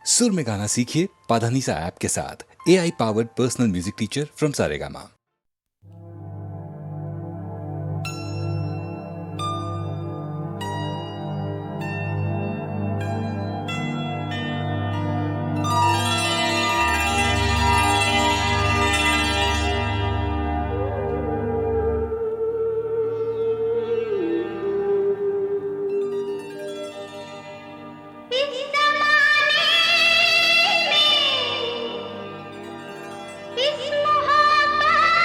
सुर में गाना सीखिए पाधानीसा ऐप के साथ। AI powered personal music teacher from Saregama. इस जमाने में, इस मोहब्बत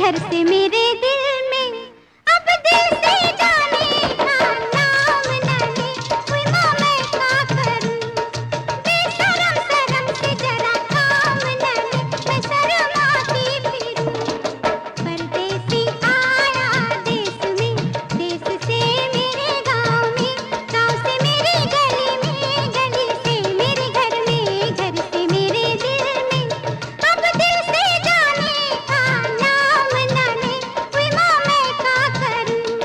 घर से मेरे दिल में, अब दिल से जाने का नाम न ले। कोई माँ मैं क्या करूं, बेशरम शर्म से जरा काम न ले, मैं शर्माती फिरूं। परदेसी आया देश में, देश से मेरे गाँव में, गाँव से मेरे गली में, गली से मेरे घर में, घर से मेरे दिल में, अब दिल से जाने का नाम न ले। कोई माँ मैं क्या करूं,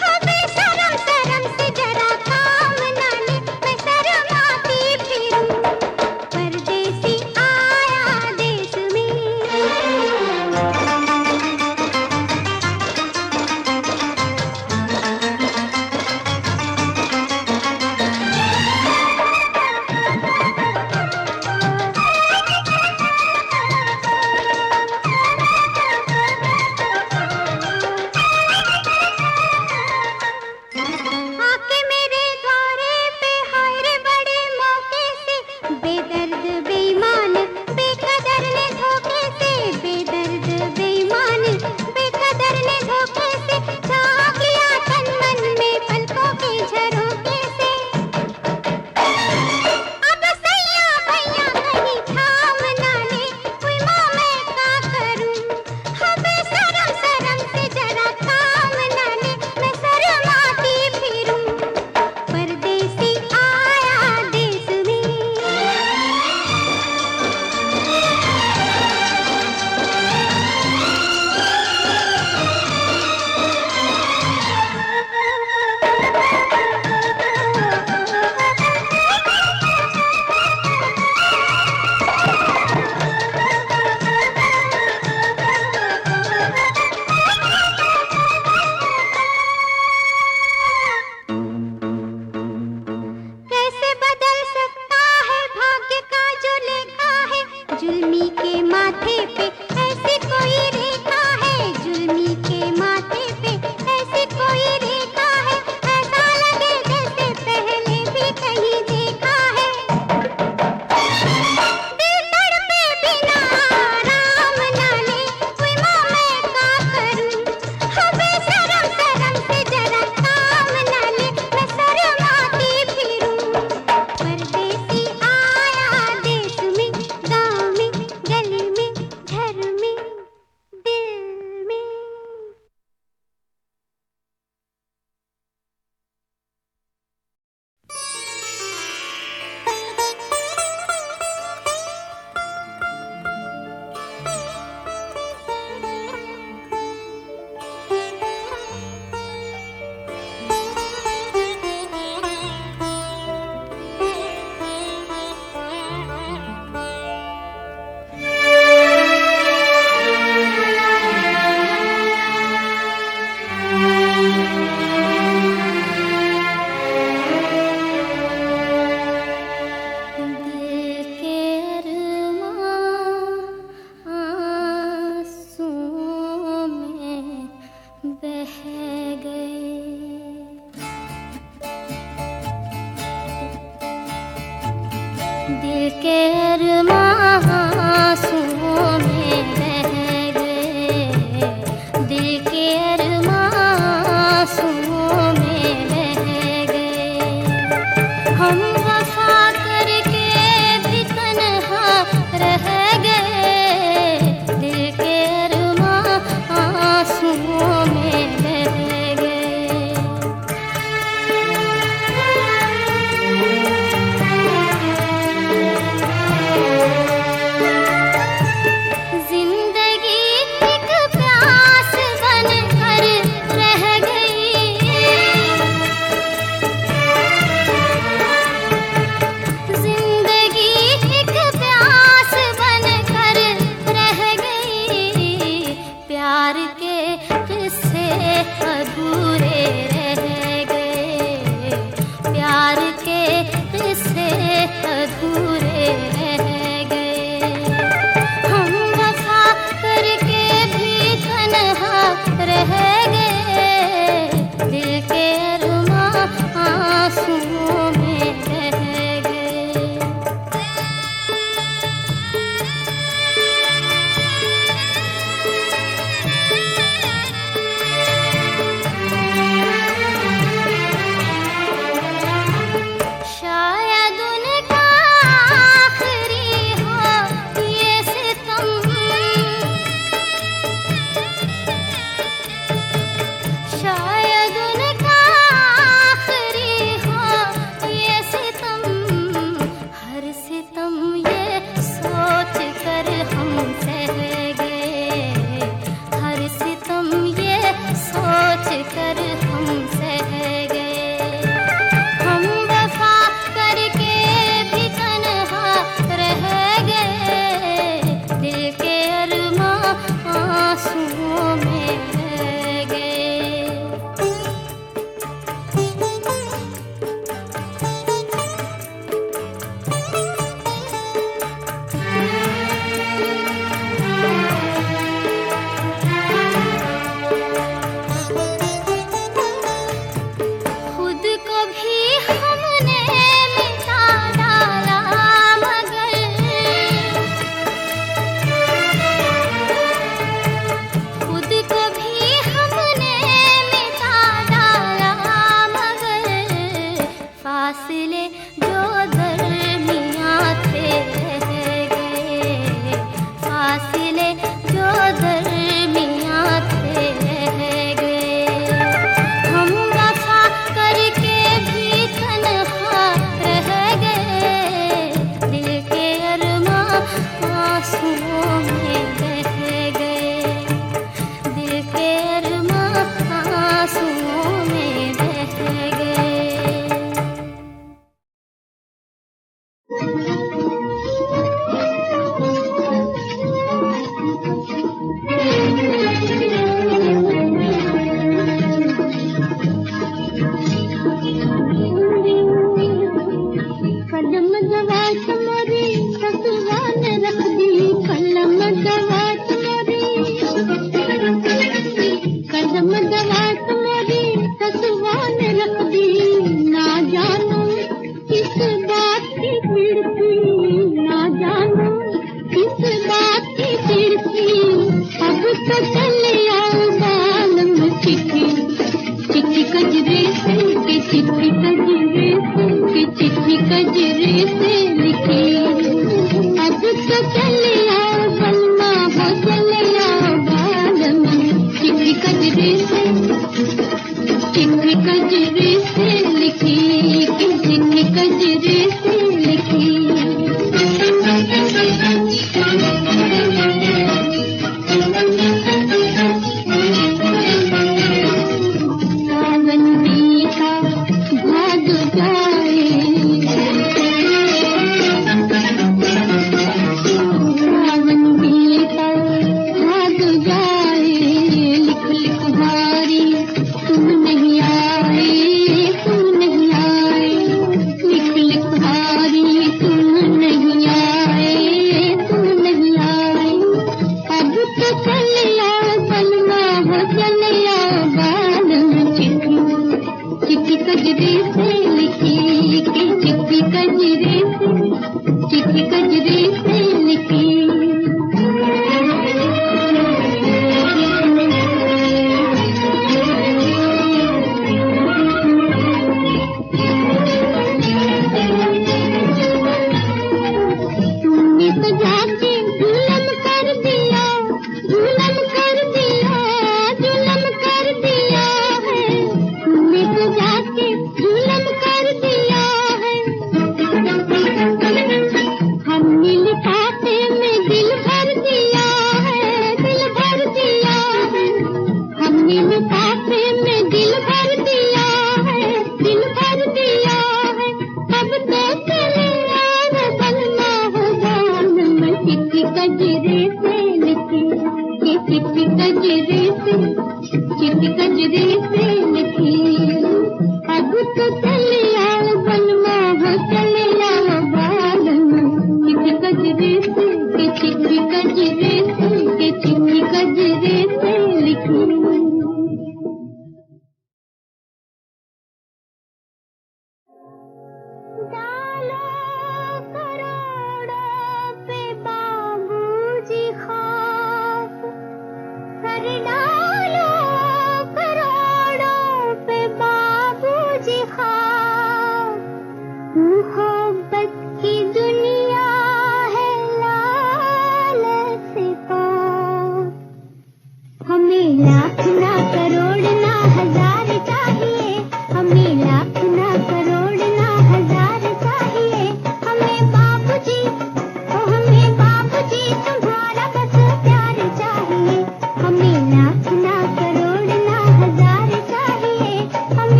हाँ बेशरम शर्म से जरा काम न ले, मैं शर्माती फिरूं। परदेसी आया देश में। आके मेरे द्वारे पे हाय रे बड़े मौके से, बेदर्द बेईमान बेकदर ने धोखे से, बेदर्द बेईमान बेकदर ने धोखे से, झाँक लिया तन मन में पलकों के झरोखे से। अब सैया भैया कहीं थाम ना ले, कोई माँ मैं क्या करूं, हाँ बेशरम शर्म से जरा काम ना ले, मैं शर्माती फिरूं। परदेसी आया देश में। कैसे बदल सकता है भाग्य का जो लेखा है, जुल्मी के माथे पे ऐसी कोई रेखा है, जुल्मी के माथे पे ऐसी कोई रेखा है, ऐसा लगे जैसे पहले भी कहीं देखा है। दिल तड़पे बिना आराम ना ले, कोई माँ मैं क्या करूं, हाँ बेशरम शर्म से जरा काम ना ले, मैं शर्माती फिरूं। परदेसी आया देश में, गाँव में, गली में, घर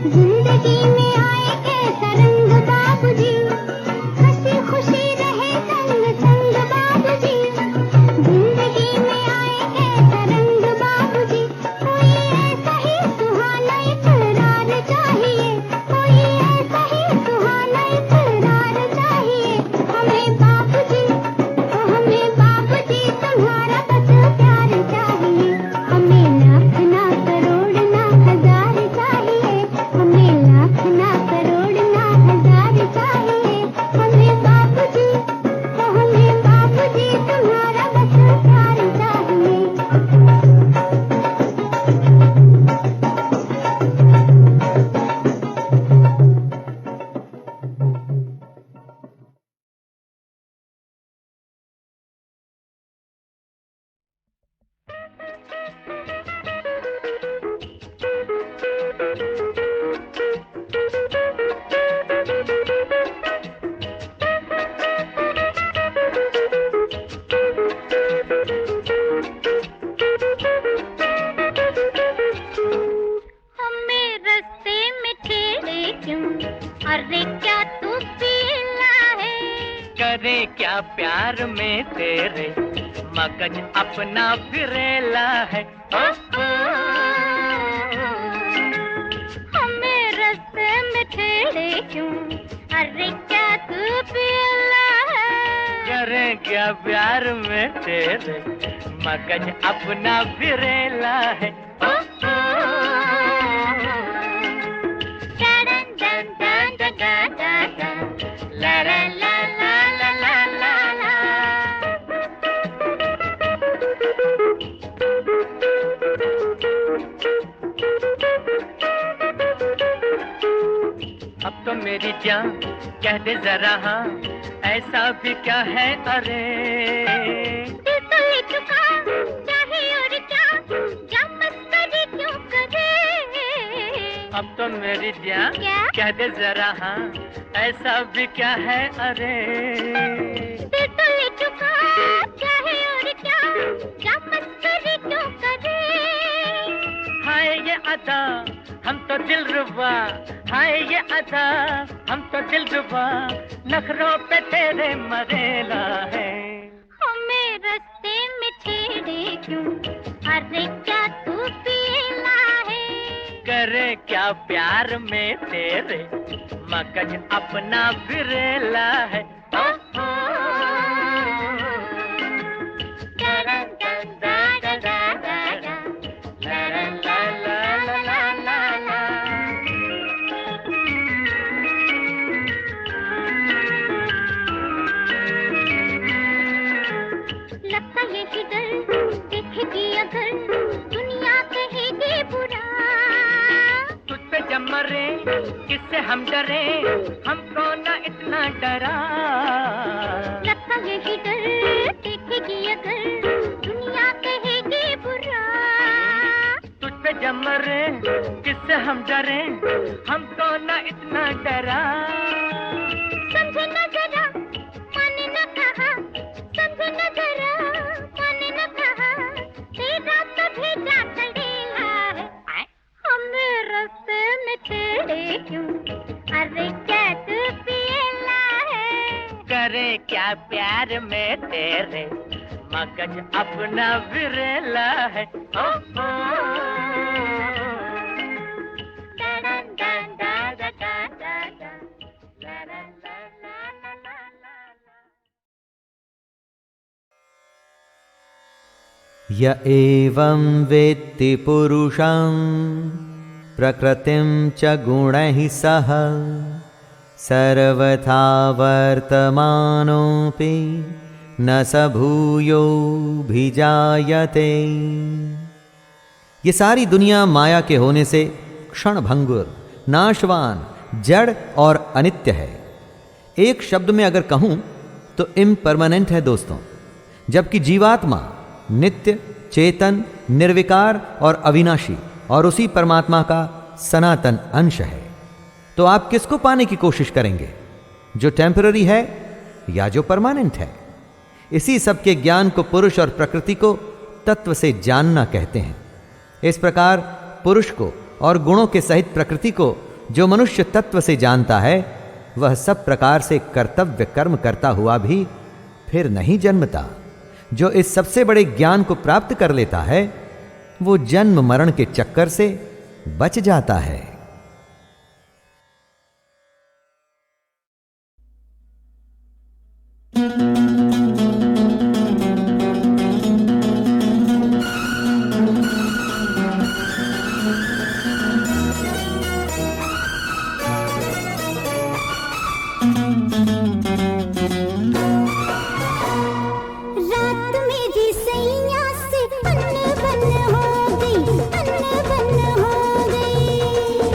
जिंदगी में आए कैसा रंग बाबूजी, हंसी खुशी रहे संग संग बाबूजी। जिंदगी में आए कैसा रंग बाबूजी, कोई ऐसा ही सुहाना इकरार चाहिए, कोई ऐसा ही सुहाना इकरार चाहिए। हमें बाबूजी, ओ हमें बाबूजी तुम्हारा बस प्यार चाहिए। हमें लाख ना करोड़ ना हजार चाहिए, हमें लाख ना करोड़ ना हजार चाहिए। हमें बाबूजी, ओ हमें बाबूजी तुम्हारा बस प्यार चाहिए। हमें रास्ते में छेड़े क्यों, अरे क्या तू पीला है। करे क्या प्यार में तेरे, मगज अपना फिरेला है। हमें रास्ते में छेड़े क्यों, अरे क्या तू पीला है। करे क्या प्यार में तेरे, मगज अपना फिरेला है। ला ला ला ला ला ला ला ला। अब तो मेरी जान कह दे जरा हाँ, ऐसा भी क्या है अरे। दिल तो ले चुका चाहे और क्या, क्या मस्करी क्यों करे। अब तो मेरी जान क्या? कह दे जरा हाँ, ऐसा भी क्या है अरे। दिल तो ले चुका चाहे और क्या, क्या मस्करी क्यों करे। हाय ये अदा हम तो दिल रुबा, हाय ये अदा हम तो दिल रुबा, नखरों पे तेरे मरेला है। हमें रास्ते में छेड़े क्यों, अरे क्या तू पीला है। करे क्या प्यार में तेरे, मगज अपना फिरेला है। लगता यही डर देखेगी अगर दुनिया कहेगी बुरा। तुझ पे जब मरे किससे हम डरे, हमको ना इतना डरा। लगता यही डर देखेगी अगर दुनिया कहेगी बुरा। तुझ पे जब मरे किससे हम डरे, हमको ना इतना डरा। समझे न जरा माने न कहा, समझे न जरा माने न कहा, तेरा तो भेजा चढ़ेला है। हमें रास्ते में छेड़े क्यों, अरे क्या तू पीला है। करे क्या प्यार में तेरे, मगज अपना विरेला है। य एवं वेत्ति पुरुषं प्रकृतिं च गुणैः सह सर्वथा वर्तमानोऽपि न स भूयोऽभिजायते। ये सारी दुनिया माया के होने से क्षणभंगुर, नाशवान, जड़ और अनित्य है। एक शब्द में अगर कहूं तो इम्परमानेंट है दोस्तों, जबकि जीवात्मा नित्य, चेतन, निर्विकार और अविनाशी और उसी परमात्मा का सनातन अंश है। तो आप किसको पाने की कोशिश करेंगे, जो टेम्पररी है या जो परमानेंट है? इसी सब के ज्ञान को पुरुष और प्रकृति को तत्व से जानना कहते हैं। इस प्रकार पुरुष को और गुणों के सहित प्रकृति को जो मनुष्य तत्व से जानता है वह सब प्रकार से कर्तव्य कर्म करता हुआ भी फिर नहीं जन्मता। जो इस सबसे बड़े ज्ञान को प्राप्त कर लेता है वो जन्म मरण के चक्कर से बच जाता है। रात मेरी सैया से अनबन हो गई, अनबन हो गई।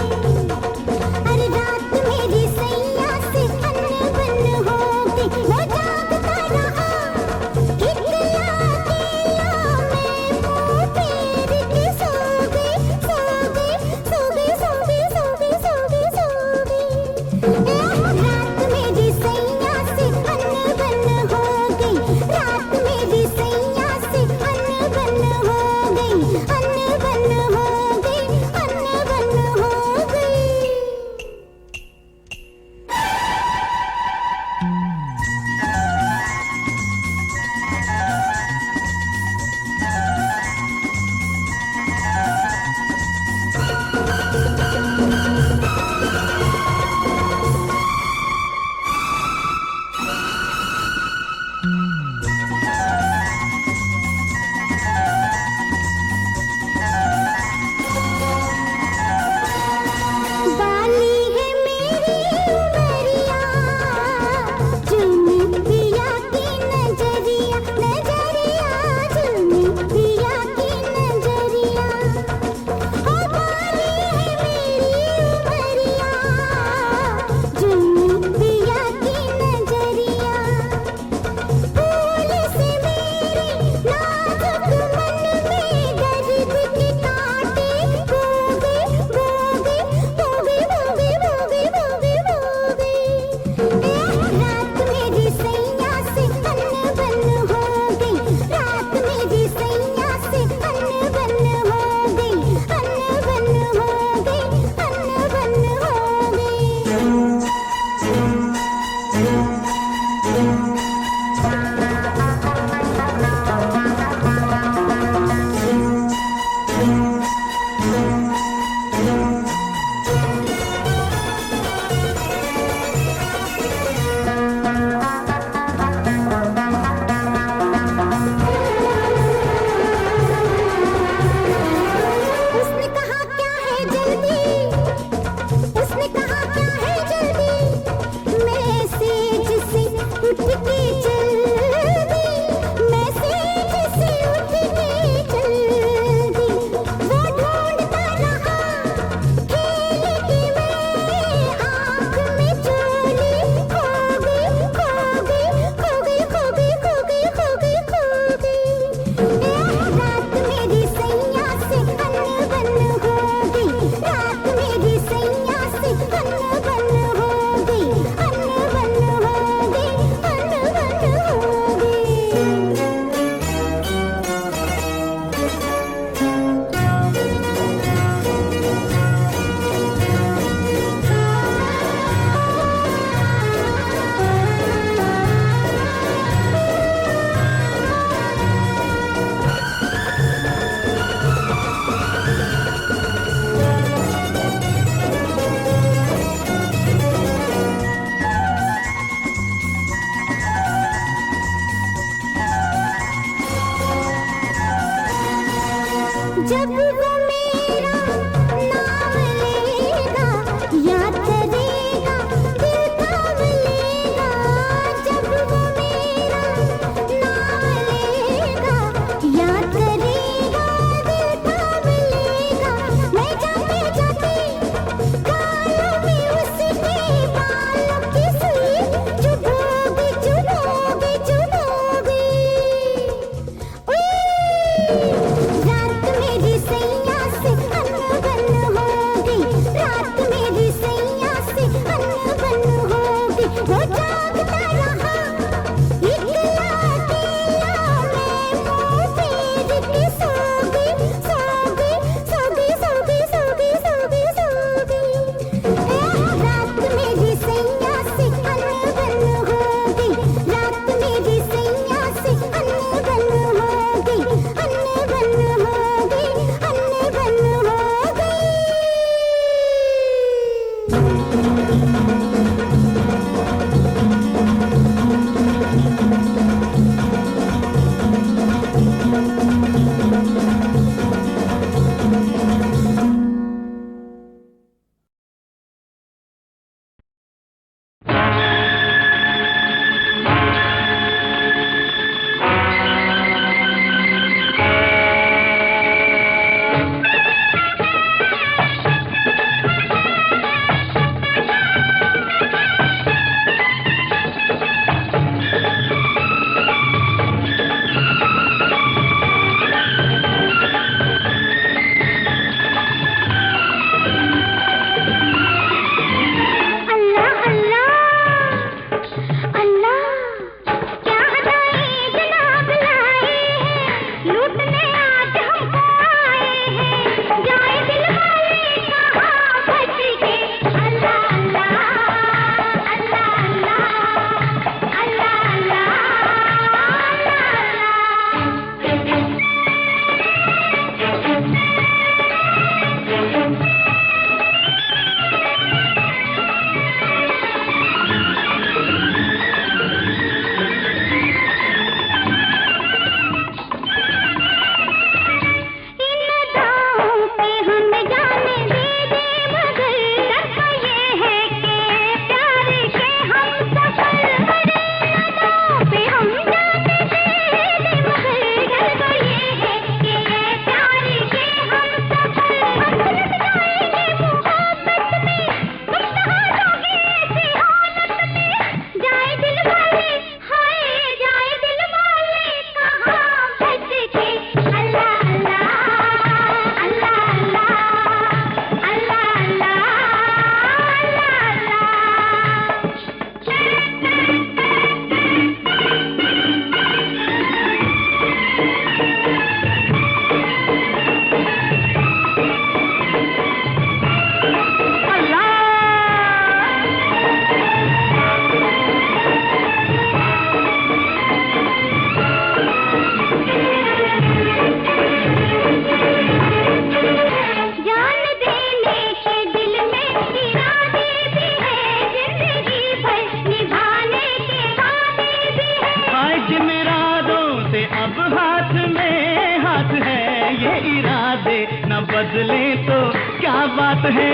बात है।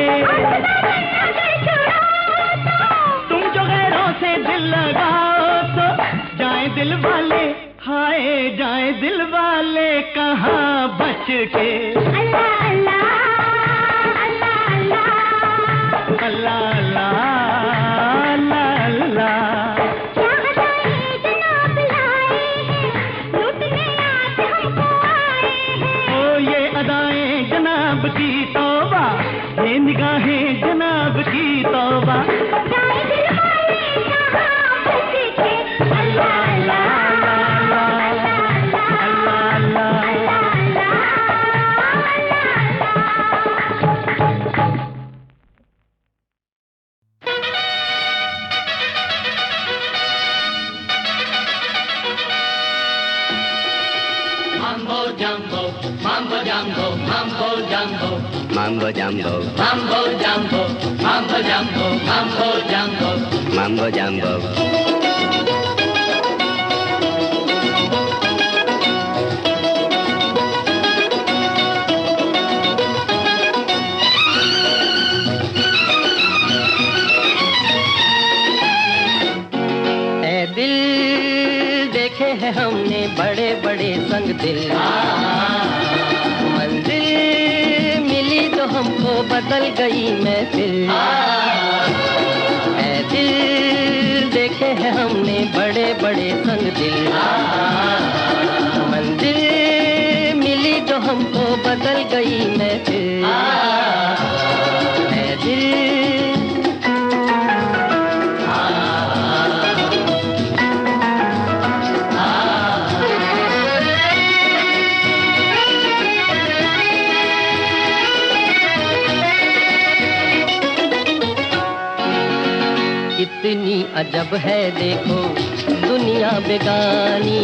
तुम जो गैरों से दिल लगाओ तो जाए दिल वाले, हाय जाए दिल वाले कहाँ बच के। अल्लाह अल्लाह अल्लाह अल्लाह अल्लाह अल्लाह अल्लाह अल्लाह। क्या हदाए जनाब लाए हैं, लूटने आज हमको आए हैं। ओ ये अदाएं जनाब की तौबा, ये निगाहें जनाब की तौबा। जाए दिल वाले कहाँ बच के। अल्लाह अल्लाह Mambo jumbo, mambo jumbo, mambo jumbo, mambo jumbo, mambo jumbo, mambo jumbo, mambo jumbo. ए दिल देखे हैं हमने बड़े बड़े संग दिल, मंजिल मिली तो हमको बदल गई महफिल। ऐ दिल देखे हैं हमने बड़े बड़े संग दिल, मंजिल मिली तो हमको बदल गई महफिल। ऐ दिल कितनी अजब है देखो दुनिया बेगानी,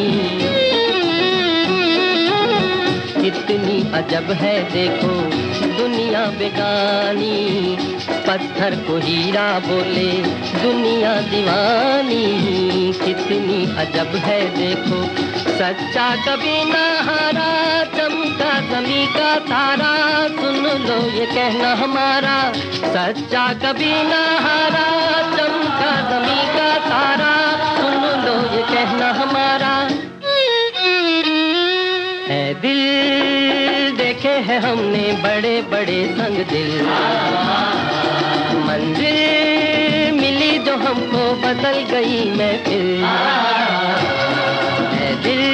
कितनी अजब है देखो दुनिया बेगानी। पत्थर को हीरा बोले दुनिया दीवानी, कितनी अजब है देखो सच्चा कभी ना हारा, चमका ज़मीं का तारा। सुन लो ये कहना हमारा, सच्चा कभी ना हारा, चमका ज़मीं का तारा। सुन लो ये कहना हमारा। ऐ दिल देखे हैं हमने बड़े बड़े संग दिल, मंजिल मिली जो हमको बदल गई महफिल। ऐ दिल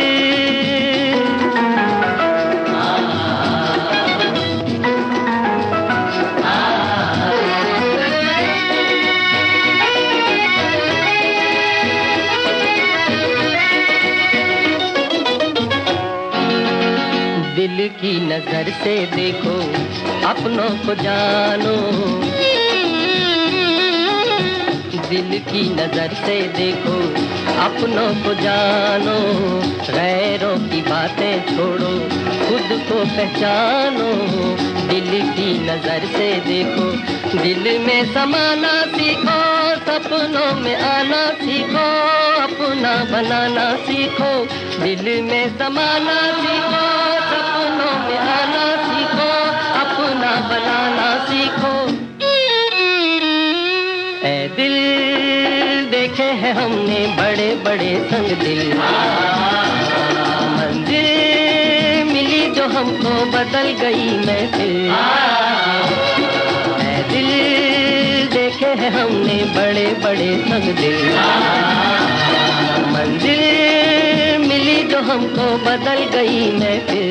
दिल की नजर से देखो अपनों को जानो, दिल की नजर से देखो अपनों को जानो। गैरों की बातें छोड़ो खुद को पहचानो, दिल की नजर से देखो। दिल में समाना सीखो, सपनों में आना सीखो, अपना बनाना सीखो। दिल में समाना सीखो, सपनों में आना सीखो, अपना बनाना सीखो। ऐ दिल देखे हैं हमने बड़े बड़े संग दिल, मंजिल मिली जो हमको बदल गई महफिल। ऐ दिल देखे हैं हमने बड़े बड़े संग दिल, मंजिल मिली जो हमको बदल गई महफिल।